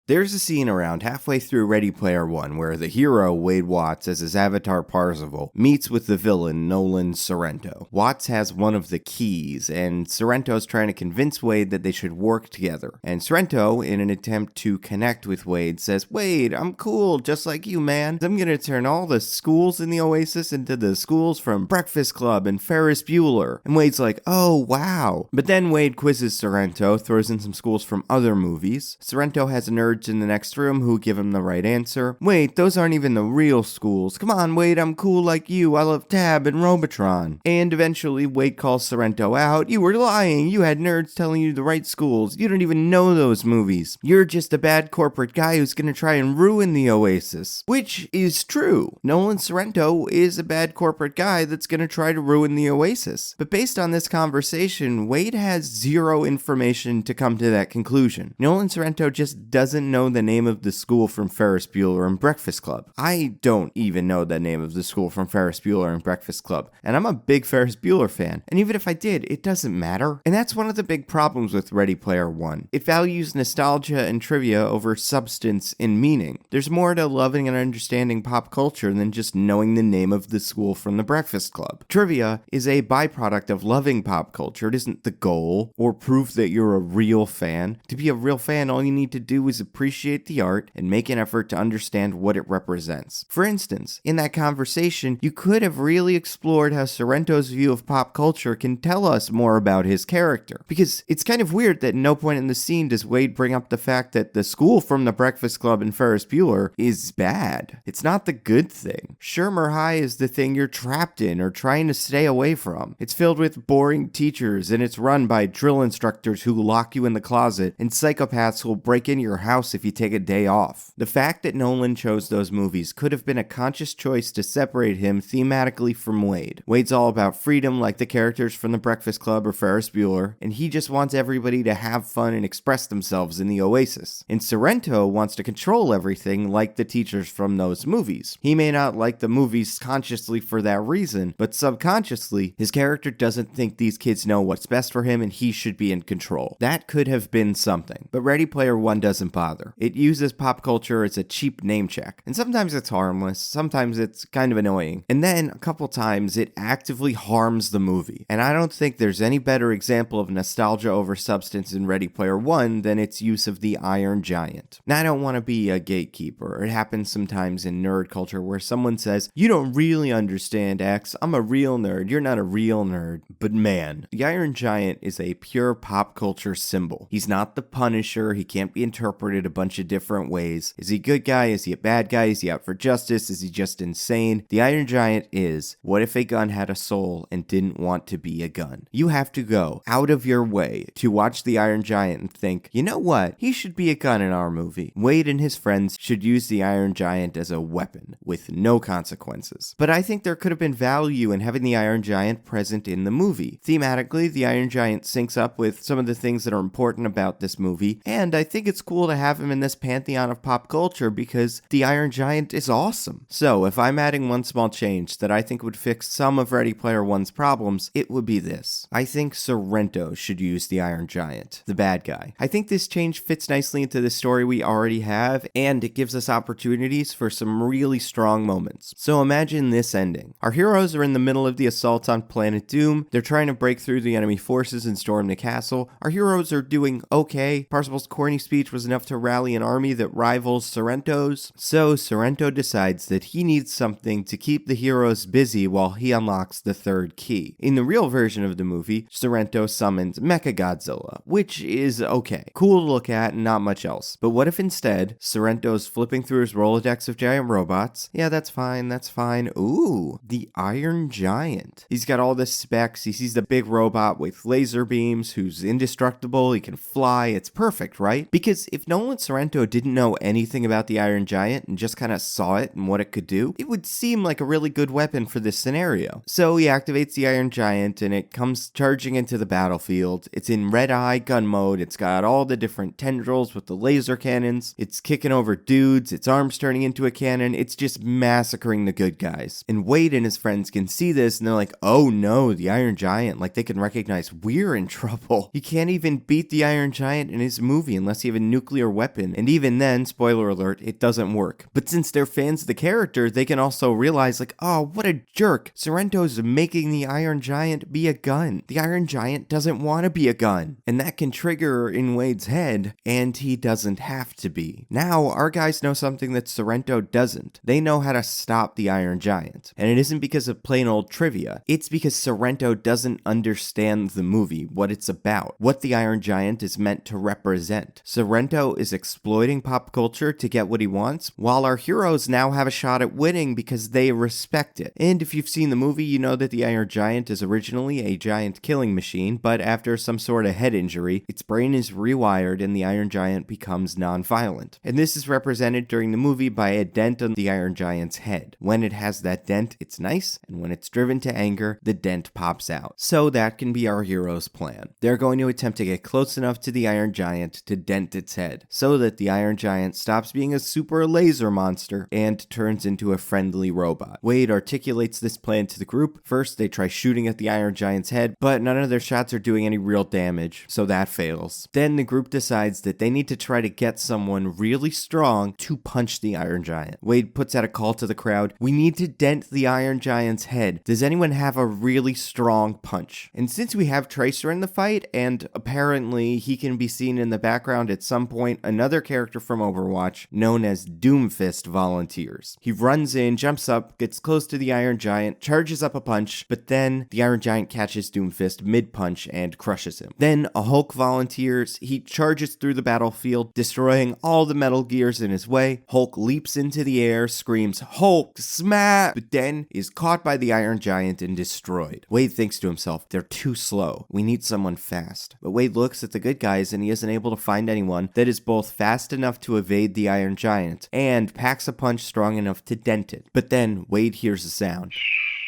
There's a scene around halfway through Ready Player One where the hero, Wade Watts, as his avatar Parzival, meets with the villain, Nolan Sorrento. Watts has one of the keys, and Sorrento's trying to convince Wade that they should work together. And Sorrento, in an attempt to connect with Wade, says, "Wade, I'm cool, just like you, man. I'm gonna turn all the schools in the Oasis into the schools from Breakfast Club and Ferris Bueller." And Wade's like, "Oh, wow." But then Wade quizzes Sorrento, throws in some schools from other movies. Sorrento has a nerd in the next room who give him the right answer. "Wait, those aren't even the real schools. Come on, Wade, I'm cool like you. I love Tab and Robotron." And eventually, Wade calls Sorrento out. "You were lying. You had nerds telling you the right schools. You don't even know those movies. You're just a bad corporate guy who's gonna try and ruin the Oasis." Which is true. Nolan Sorrento is a bad corporate guy that's gonna try to ruin the Oasis. But based on this conversation, Wade has zero information to come to that conclusion. Nolan Sorrento just doesn't know the name of the school from Ferris Bueller and Breakfast Club. I don't even know the name of the school from Ferris Bueller and Breakfast Club, and I'm a big Ferris Bueller fan, and even if I did, it doesn't matter. And that's one of the big problems with Ready Player One. It values nostalgia and trivia over substance and meaning. There's more to loving and understanding pop culture than just knowing the name of the school from the Breakfast Club. Trivia is a byproduct of loving pop culture. It isn't the goal or proof that you're a real fan. To be a real fan, all you need to do is appreciate the art and make an effort to understand what it represents. For instance, in that conversation, you could have really explored how Sorrento's view of pop culture can tell us more about his character. Because it's kind of weird that at no point in the scene does Wade bring up the fact that the school from the Breakfast Club and Ferris Bueller is bad. It's not the good thing. Shermer High is the thing you're trapped in or trying to stay away from. It's filled with boring teachers, and it's run by drill instructors who lock you in the closet, and psychopaths who will break into your house if you take a day off. The fact that Nolan chose those movies could have been a conscious choice to separate him thematically from Wade. Wade's all about freedom like the characters from the Breakfast Club or Ferris Bueller, and he just wants everybody to have fun and express themselves in the Oasis. And Sorrento wants to control everything like the teachers from those movies. He may not like the movies consciously for that reason, but subconsciously, his character doesn't think these kids know what's best for him and he should be in control. That could have been something, but Ready Player One doesn't bother. It uses pop culture as a cheap name check, and sometimes it's harmless, sometimes it's kind of annoying, and then a couple times it actively harms the movie. And I don't think there's any better example of nostalgia over substance in Ready Player One than its use of the Iron Giant. Now, I don't want to be a gatekeeper. It happens sometimes in nerd culture where someone says, "You don't really understand X, I'm a real nerd, you're not a real nerd." But man, the Iron Giant is a pure pop culture symbol. He's not the Punisher, he can't be interpreted a bunch of different ways. Is he a good guy? Is he a bad guy? Is he out for justice? Is he just insane? The Iron Giant is, what if a gun had a soul and didn't want to be a gun? You have to go out of your way to watch the Iron Giant and think, you know what? He should be a gun in our movie. Wade and his friends should use the Iron Giant as a weapon with no consequences. But I think there could have been value in having the Iron Giant present in the movie. Thematically, the Iron Giant syncs up with some of the things that are important about this movie, and I think it's cool to have him in this pantheon of pop culture because the Iron Giant is awesome. So, if I'm adding one small change that I think would fix some of Ready Player One's problems, it would be this. I think Sorrento should use the Iron Giant, the bad guy. I think this change fits nicely into the story we already have, and it gives us opportunities for some really strong moments. So imagine this ending. Our heroes are in the middle of the assault on Planet Doom. They're trying to break through the enemy forces and storm the castle. Our heroes are doing okay. Parzival's corny speech was enough to rally an army that rivals Sorrento's. So Sorrento decides that he needs something to keep the heroes busy while he unlocks the third key. In the real version of the movie, Sorrento summons Mechagodzilla, which is okay. Cool to look at and not much else. But what if instead, Sorrento's flipping through his Rolodex of giant robots? Yeah, that's fine, that's fine. Ooh, the Iron Giant. He's got all the specs. He sees the big robot with laser beams who's indestructible. He can fly. It's perfect, right? Because if Nolan Sorrento didn't know anything about the Iron Giant and just kind of saw it and what it could do, it would seem like a really good weapon for this scenario. So he activates the Iron Giant and it comes charging into the battlefield. It's in red-eye gun mode. It's got all the different tendrils with the laser cannons. It's kicking over dudes. Its arms turning into a cannon. It's just massacring the good guys. And Wade and his friends can see this and they're like, oh no, the Iron Giant. Like they can recognize we're in trouble. You can't even beat the Iron Giant in his movie unless you have a nuclear weapon, and even then, spoiler alert, it doesn't work. But since they're fans of the character, they can also realize like, oh, what a jerk. Sorrento's making the Iron Giant be a gun. The Iron Giant doesn't want to be a gun. And that can trigger in Wade's head, and he doesn't have to be. Now, our guys know something that Sorrento doesn't. They know how to stop the Iron Giant. And it isn't because of plain old trivia. It's because Sorrento doesn't understand the movie, what it's about, what the Iron Giant is meant to represent. Sorrento is exploiting pop culture to get what he wants, while our heroes now have a shot at winning because they respect it. And if you've seen the movie, you know that the Iron Giant is originally a giant killing machine, but after some sort of head injury, its brain is rewired and the Iron Giant becomes non-violent. And this is represented during the movie by a dent on the Iron Giant's head. When it has that dent, it's nice, and when it's driven to anger, the dent pops out. So that can be our hero's plan. They're going to attempt to get close enough to the Iron Giant to dent its head, so that the Iron Giant stops being a super laser monster and turns into a friendly robot. Wade articulates this plan to the group. First, they try shooting at the Iron Giant's head, but none of their shots are doing any real damage, so that fails. Then the group decides that they need to try to get someone really strong to punch the Iron Giant. Wade puts out a call to the crowd, we need to dent the Iron Giant's head. Does anyone have a really strong punch? And since we have Tracer in the fight, and apparently he can be seen in the background at some point, another character from Overwatch known as Doomfist volunteers. He runs in, jumps up, gets close to the Iron Giant, charges up a punch, but then the Iron Giant catches Doomfist mid-punch and crushes him. Then a Hulk volunteers, he charges through the battlefield, destroying all the Metal Gears in his way. Hulk leaps into the air, screams, Hulk, smash! But then is caught by the Iron Giant and destroyed. Wade thinks to himself, they're too slow. We need someone fast. But Wade looks at the good guys and he isn't able to find anyone that is both fast enough to evade the Iron Giant and packs a punch strong enough to dent it. But then Wade hears a sound.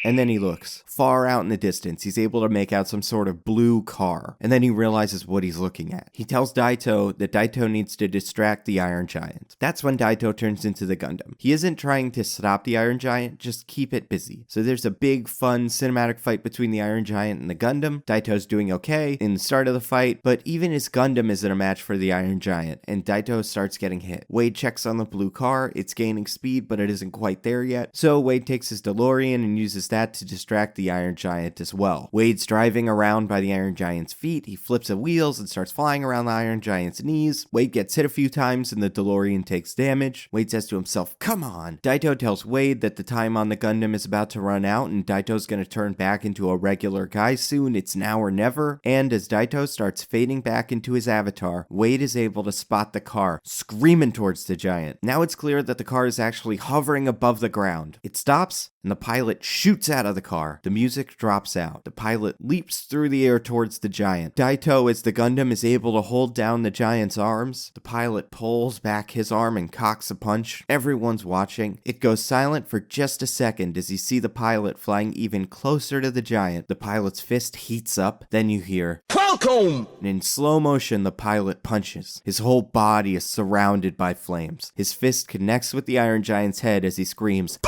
And then he looks. Far out in the distance, he's able to make out some sort of blue car. And then he realizes what he's looking at. He tells Daito that Daito needs to distract the Iron Giant. That's when Daito turns into the Gundam. He isn't trying to stop the Iron Giant, just keep it busy. So there's a big, fun, cinematic fight between the Iron Giant and the Gundam. Daito's doing okay in the start of the fight, but even his Gundam isn't a match for the Iron Giant, and Daito starts getting hit. Wade checks on the blue car. It's gaining speed, but it isn't quite there yet. So Wade takes his DeLorean and uses that to distract the Iron Giant as well. Wade's driving around by the Iron Giant's feet. He flips the wheels and starts flying around the Iron Giant's knees. Wade gets hit a few times and the DeLorean takes damage. Wade says to himself, come on. Daito tells Wade that the time on the Gundam is about to run out and Daito's going to turn back into a regular guy soon. It's now or never. And as Daito starts fading back into his avatar, Wade is able to spot the car screaming towards the giant. Now it's clear that the car is actually hovering above the ground. It stops and the pilot shoots out of the car. The music drops out. The pilot leaps through the air towards the giant. Daito, as the Gundam is able to hold down the giant's arms, the pilot pulls back his arm and cocks a punch. Everyone's watching. It goes silent for just a second as you see the pilot flying even closer to the giant. The pilot's fist heats up. Then you hear, Falcon! And in slow motion, the pilot punches. His whole body is surrounded by flames. His fist connects with the Iron Giant's head as he screams,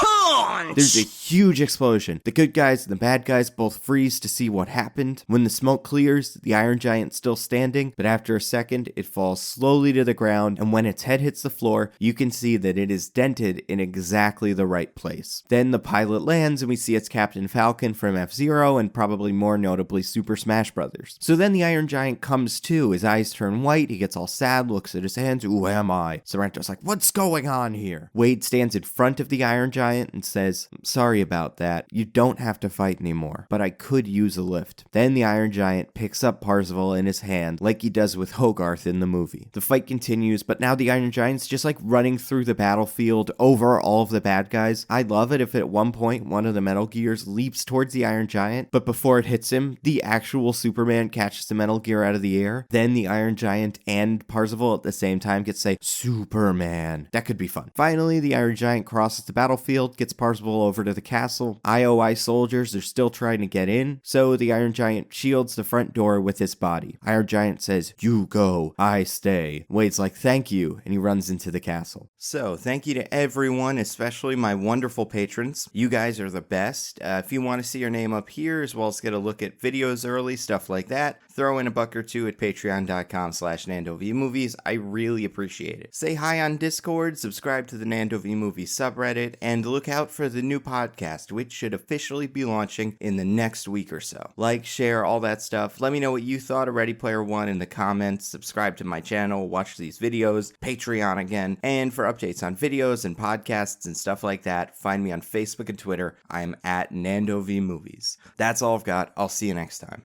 There's a huge explosion. The good guys and the bad guys both freeze to see what happened. When the smoke clears, the Iron Giant's still standing, but after a second, it falls slowly to the ground, and when its head hits the floor, you can see that it is dented in exactly the right place. Then the pilot lands, and we see it's Captain Falcon from F-Zero, and probably more notably Super Smash Bros. So then the Iron Giant comes to. His eyes turn white, he gets all sad, looks at his hands, who am I? Sorrento's like, what's going on here? Wade stands in front of the Iron Giant and says, sorry about that. You don't have to fight anymore, but I could use a lift. Then the Iron Giant picks up Parzival in his hand like he does with Hogarth in the movie. The fight continues, but now the Iron Giant's just like running through the battlefield over all of the bad guys. I'd love it if at one point one of the Metal Gears leaps towards the Iron Giant, but before it hits him, the actual Superman catches the Metal Gear out of the air. Then the Iron Giant and Parzival at the same time get to say, Superman. That could be fun. Finally, the Iron Giant crosses the battlefield, gets Parzival over to the castle. IOI soldiers are still trying to get in, so the Iron Giant shields the front door with his body. Iron Giant says, "You go, I stay." Wade's like, "Thank you," and he runs into the castle. So, thank you to everyone, especially my wonderful patrons. You guys are the best. If you want to see your name up here, as well as get a look at videos early, stuff like that, throw in a buck or two at patreon.com/NandoVMovies. I really appreciate it. Say hi on Discord, subscribe to the Nando V Movies subreddit, and look out for the new podcast, which should officially be launching in the next week or so. Like, share, all that stuff. Let me know what you thought of Ready Player One in the comments. Subscribe to my channel, watch these videos, Patreon again, and for updates on videos and podcasts and stuff like that, find me on Facebook and Twitter. I'm at Nando V Movies. That's all I've got. I'll see you next time.